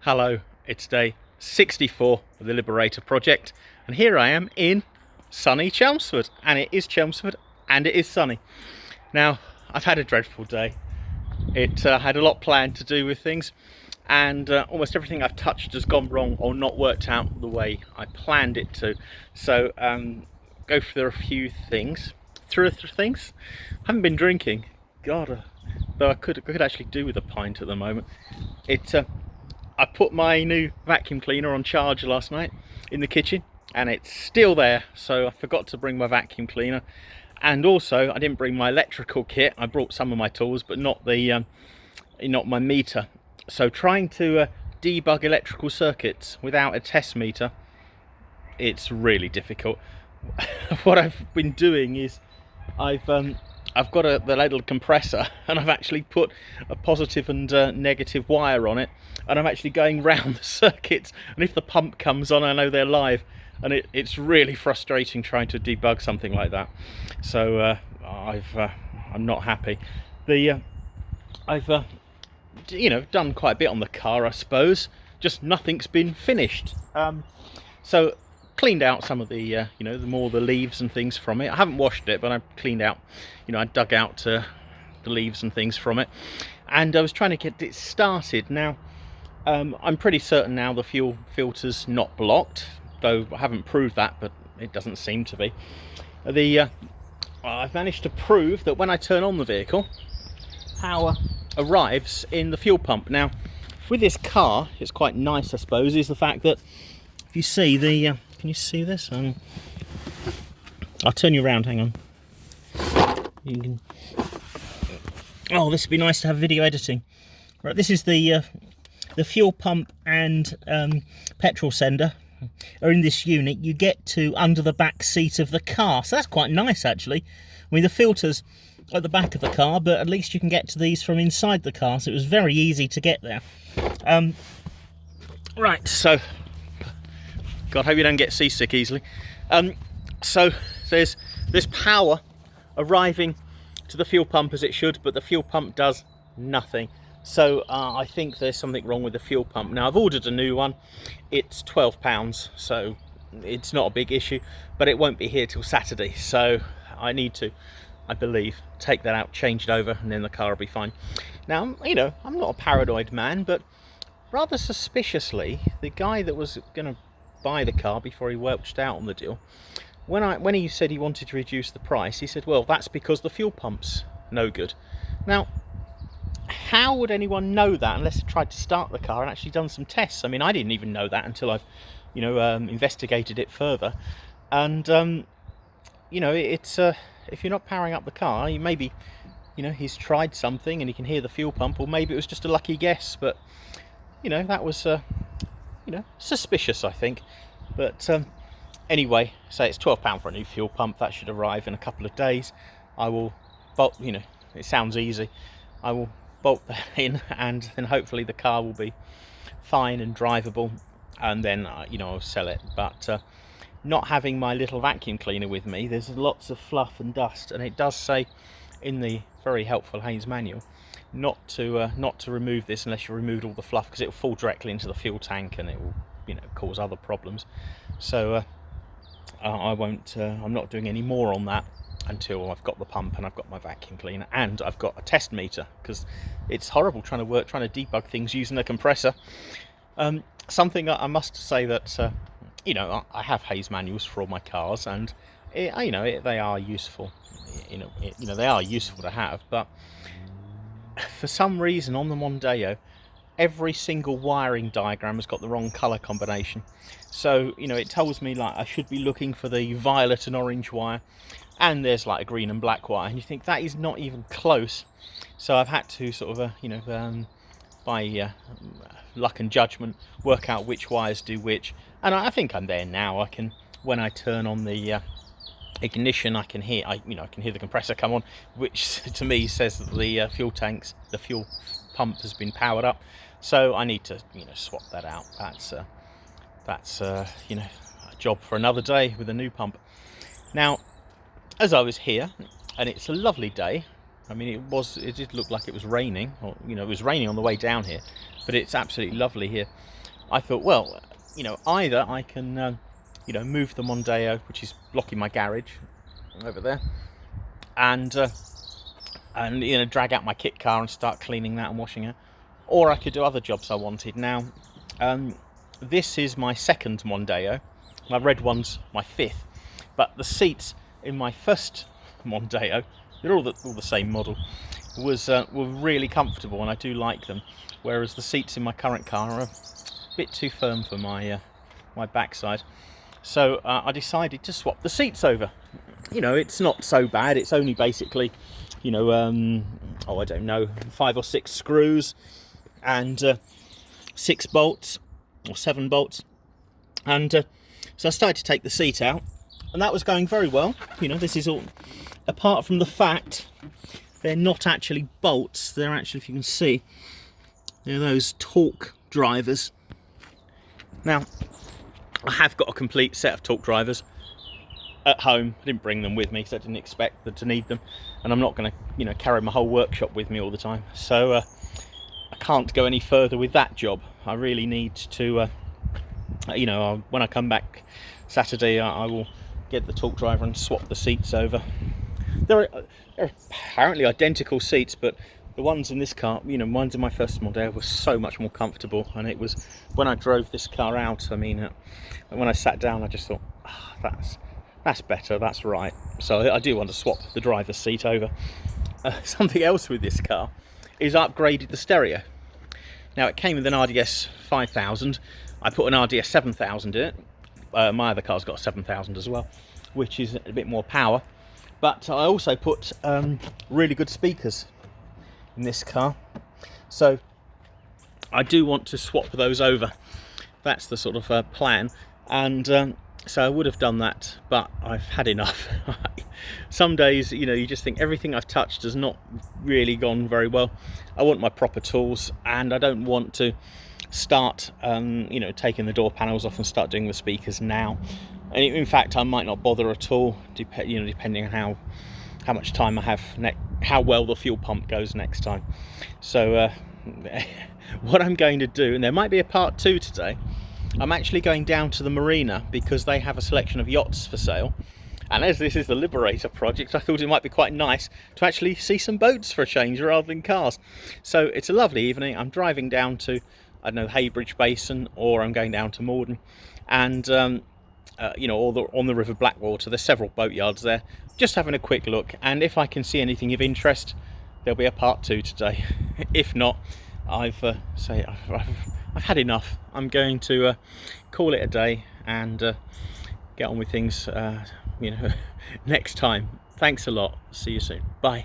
Hello, it's day 64 of the Liberator project, and here I am in sunny Chelmsford, and it is Chelmsford and it is sunny. Now, I've had a dreadful day. It had a lot planned to do with things, and almost everything I've touched has gone wrong or not worked out the way I planned it to. So go through a few things. I haven't been drinking, God, though I could actually do with a pint at the moment. I put my new vacuum cleaner on charge last night in the kitchen, and it's still there, so I forgot to bring my vacuum cleaner. And also I didn't bring my electrical kit. I brought some of my tools, but not my meter. So trying to debug electrical circuits without a test meter, it's really difficult. What I've been doing is I've got the little compressor, and I've actually put a positive and negative wire on it, and I'm actually going round the circuits, and if the pump comes on I know they're live, and it's really frustrating trying to debug something like that. So I'm not happy. I've done quite a bit on the car, I suppose, just nothing's been finished. So cleaned out some of the the leaves and things from it. I haven't washed it, but I cleaned out, I dug out the leaves and things from it, and I was trying to get it started. Now I'm pretty certain now the fuel filter's not blocked, though I haven't proved that, but it doesn't seem to be. I've managed to prove that when I turn on the vehicle, power arrives in the fuel pump. Now with this car, it's quite nice, I suppose, is the fact that if you see the can you see this? I'll turn you around, hang on. You can... Oh, this would be nice to have video editing. Right, this is the fuel pump and petrol sender are in this unit. You get to under the back seat of the car, so that's quite nice actually. I mean, the filter's at the back of the car, but at least you can get to these from inside the car, so it was very easy to get there. Right, so God, hope you don't get seasick easily. So there's power arriving to the fuel pump as it should, but the fuel pump does nothing. So I think there's something wrong with the fuel pump. Now I've ordered a new one. It's £12, so it's not a big issue, but it won't be here till Saturday. So I need to, I believe, take that out, change it over, and then the car will be fine. Now, I'm not a paranoid man, but rather suspiciously, the guy that was going to buy the car before he worked out on the deal, when he said he wanted to reduce the price, he said, well, that's because the fuel pump's no good. Now, how would anyone know that unless they tried to start the car and actually done some tests? I mean, I didn't even know that until I've investigated it further. And it's if you're not powering up the car, maybe he's tried something and he can hear the fuel pump, or maybe it was just a lucky guess. But that was suspicious, I think. But anyway, so it's £12 for a new fuel pump. That should arrive in a couple of days. I will bolt, it sounds easy, I will bolt that in, and then hopefully the car will be fine and drivable, and then I'll sell it. But not having my little vacuum cleaner with me, there's lots of fluff and dust, and it does say in the very helpful Haynes manual not to remove this unless you removed all the fluff, because it will fall directly into the fuel tank and it will cause other problems. So I won't. I'm not doing any more on that until I've got the pump and I've got my vacuum cleaner and I've got a test meter, because it's horrible trying to debug things using a compressor. Something I must say that I have Hayes manuals for all my cars, and they are useful. They are useful to have, but for some reason on the Mondeo, every single wiring diagram has got the wrong colour combination. So it tells me like I should be looking for the violet and orange wire, and there's like a green and black wire, and you think that is not even close. So I've had to sort of by luck and judgment work out which wires do which, and I think I'm there now. I can, when I turn on the ignition, I can hear the compressor come on, which to me says that the fuel pump has been powered up. So I need to swap that out. That's a job for another day with a new pump. Now, as I was here, and it's a lovely day, I mean, it did look like it was raining, or you know, it was raining on the way down here, but it's absolutely lovely here. I thought, well, you know, either I can you know, move the Mondeo, which is blocking my garage over there, and you know, drag out my kit car and start cleaning that and washing it, or I could do other jobs I wanted. Now this is my second Mondeo. My red one's my fifth, but the seats in my first Mondeo, they're all the same model, were really comfortable, and I do like them, whereas the seats in my current car are a bit too firm for my my backside. So I decided to swap the seats over. You know, it's not so bad. It's only basically, you know, oh, I don't know, 5 or 6 screws and 6 bolts or 7 bolts. And so I started to take the seat out, and that was going very well. You know, this is all, apart from the fact they're not actually bolts, they're actually, if you can see, they're those torque drivers. Now, I have got a complete set of torque drivers at home. I didn't bring them with me because I didn't expect to need them, and I'm not going to, you know, carry my whole workshop with me all the time. So I can't go any further with that job. I really need to, you know, when I come back Saturday, I will get the torque driver and swap the seats over. They're apparently identical seats, but the ones in this car, you know, ones in my first Mondeo were so much more comfortable, and it was when I drove this car out, I mean, when I sat down, I just thought, oh, that's better, that's right. So I do want to swap the driver's seat over. Something else with this car is I upgraded the stereo. Now, it came with an RDS 5000. I put an RDS 7000 in it. My other car's got a 7000 as well, which is a bit more power. But I also put really good speakers in this car, so I do want to swap those over. That's the sort of plan, and so I would have done that, but I've had enough. Some days, you know, you just think everything I've touched has not really gone very well. I want my proper tools, and I don't want to start you know, taking the door panels off and start doing the speakers now. And in fact, I might not bother at all, you know, depending on how much time I have, how well the fuel pump goes next time. So what I'm going to do, and there might be a part 2 today, I'm actually going down to the Marina because they have a selection of yachts for sale. And as this is the Liberator project, I thought it might be quite nice to actually see some boats for a change rather than cars. So it's a lovely evening. I'm driving down to, I don't know, Heybridge Basin, or I'm going down to Morden, and you know, on the River Blackwater. There's several boat yards there. Just having a quick look, and if I can see anything of interest, there'll be a part 2 today. If not, I've had enough. I'm going to call it a day and get on with things, you know, next time. Thanks a lot. See you soon. Bye.